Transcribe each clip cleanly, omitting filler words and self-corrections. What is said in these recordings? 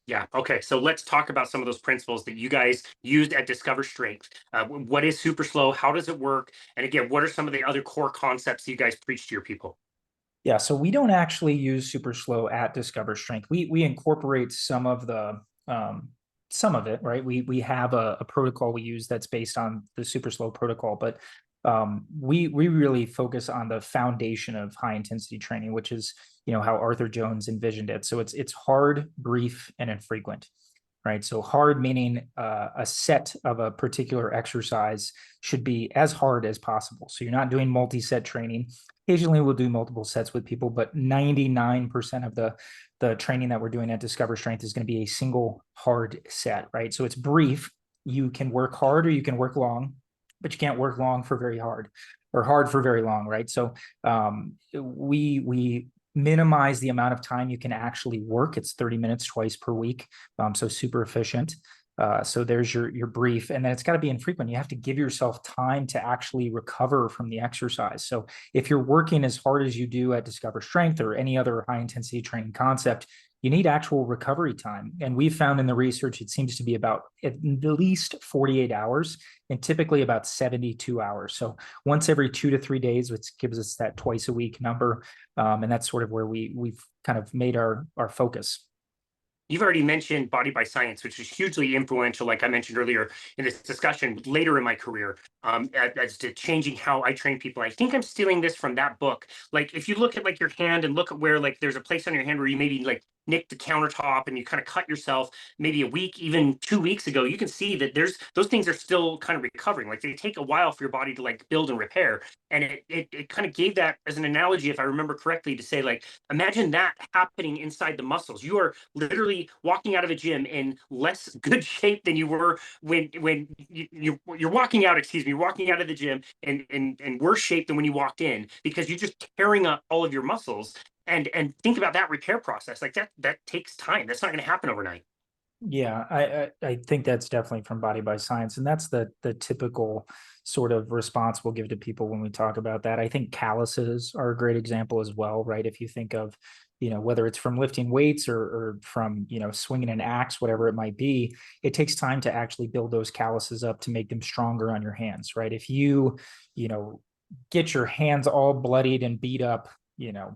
Yeah. Okay. So let's talk about some of those principles that you guys used at Discover Strength. What is super slow? How does it work? And again, what are some of the other core concepts you guys preach to your people? Yeah, so we don't actually use super slow at Discover Strength. We incorporate some of it, right? We have a protocol we use that's based on the super slow protocol, but we really focus on the foundation of high intensity training, which is how Arthur Jones envisioned it. So it's hard, brief, and infrequent. Right. So hard meaning a set of a particular exercise should be as hard as possible. So you're not doing multi-set training. Occasionally we'll do multiple sets with people, but 99% of the training that we're doing at Discover Strength is going to be a single hard set, right? So it's brief. You can work hard or you can work long, but you can't work long for very hard or hard for very long, right? So we minimize the amount of time you can actually work. It's 30 minutes twice per week. So super efficient. So there's your brief, and then it's got to be infrequent. You have to give yourself time to actually recover from the exercise. So if you're working as hard as you do at Discover Strength or any other high intensity training concept, you need actual recovery time. And we've found in the research, it seems to be about at least 48 hours and typically about 72 hours. So once every 2 to 3 days, which gives us that twice a week number. And that's sort of where we've kind of made our focus. You've already mentioned Body by Science, which is hugely influential, like I mentioned earlier in this discussion, later in my career, as to changing how I train people. I think I'm stealing this from that book. Like, if you look at like your hand and look at where like there's a place on your hand where you maybe like nick the countertop and you kind of cut yourself maybe a week, even 2 weeks ago, you can see that there's those things are still kind of recovering. Like they take a while for your body to like build and repair. And it kind of gave that as an analogy, if I remember correctly, to say like, imagine that happening inside the muscles. You are literally walking out of a gym in less good shape than you were when you're walking out. Excuse me, walking out of the gym in worse shape than when you walked in because you're just tearing up all of your muscles. And think about that repair process. Like that takes time. That's not going to happen overnight. Yeah, I think that's definitely from Body by Science, and that's the typical sort of response we'll give to people when we talk about that. I think calluses are a great example as well, right? If you think of, whether it's from lifting weights or from, swinging an axe, whatever it might be, it takes time to actually build those calluses up to make them stronger on your hands, right? If you know, get your hands all bloodied and beat up,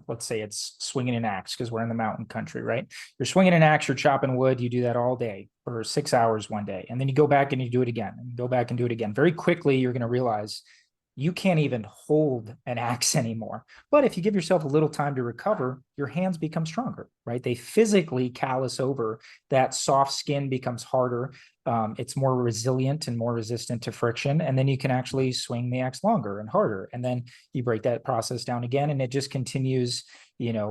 let's say it's swinging an axe because we're in the mountain country, right? You're swinging an axe, you're chopping wood, you do that all day for 6 hours one day. And then you go back and you do it again and you go back and do it again. Very quickly, you're going to realize you can't even hold an axe anymore. But if you give yourself a little time to recover, your hands become stronger, right? They physically callus over. That soft skin becomes harder. It's more resilient and more resistant to friction. And then you can actually swing the axe longer and harder. And then you break that process down again, and it just continues,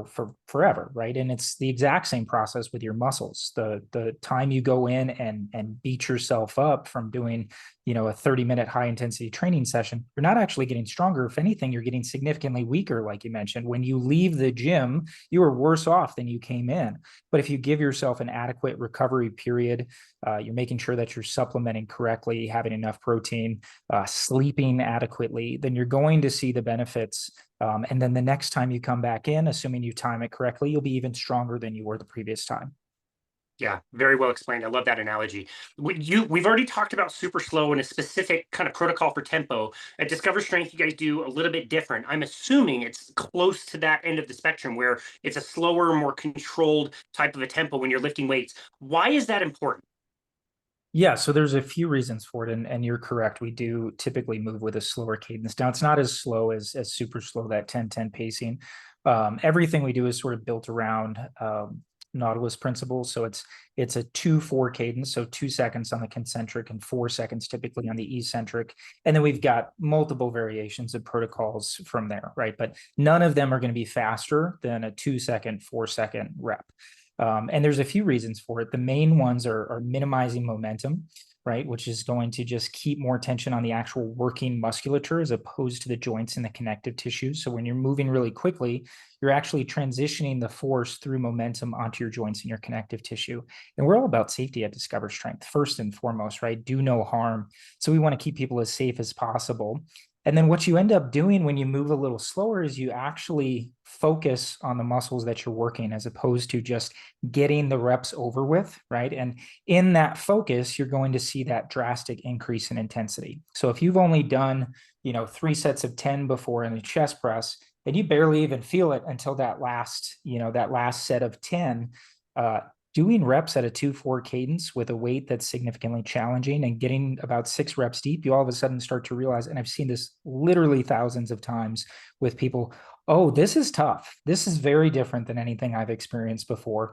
for forever, right? And it's the exact same process with your muscles. The time you go in and beat yourself up from doing, a 30-minute high intensity training session, you're not actually getting stronger. If anything, you're getting significantly weaker, like you mentioned. When you leave the gym, you are worse off than you came in. But if you give yourself an adequate recovery period, you're making sure that you're supplementing correctly, having enough protein, sleeping adequately, then you're going to see the benefits. And then the next time you come back in, assuming you time it correctly, you'll be even stronger than you were the previous time. Yeah, very well explained. I love that analogy. We've already talked about super slow and a specific kind of protocol for tempo. At Discover Strength, you guys do a little bit different. I'm assuming it's close to that end of the spectrum where it's a slower, more controlled type of a tempo when you're lifting weights. Why is that important? Yeah, so there's a few reasons for it, and you're correct. We do typically move with a slower cadence. Now, it's not as slow as super slow, that 10-10 pacing. Everything we do is sort of built around Nautilus principles. So it's a 2-4 cadence, so 2 seconds on the concentric and 4 seconds typically on the eccentric. And then we've got multiple variations of protocols from there, right? But none of them are going to be faster than a 2 second, 4 second rep. And there's a few reasons for it. The main ones are minimizing momentum, right? Which is going to just keep more tension on the actual working musculature as opposed to the joints and the connective tissues. So when you're moving really quickly, you're actually transitioning the force through momentum onto your joints and your connective tissue. And we're all about safety at Discover Strength, first and foremost, right? Do no harm. So we want to keep people as safe as possible. And then what you end up doing when you move a little slower is you actually focus on the muscles that you're working as opposed to just getting the reps over with, right? And in that focus, you're going to see that drastic increase in intensity. So if you've only done, 3 sets of 10 before in a chest press, and you barely even feel it until that last set of 10, doing reps at a 2-4 cadence with a weight that's significantly challenging and getting about 6 reps deep, you all of a sudden start to realize, and I've seen this literally thousands of times with people, oh, this is tough. This is very different than anything I've experienced before.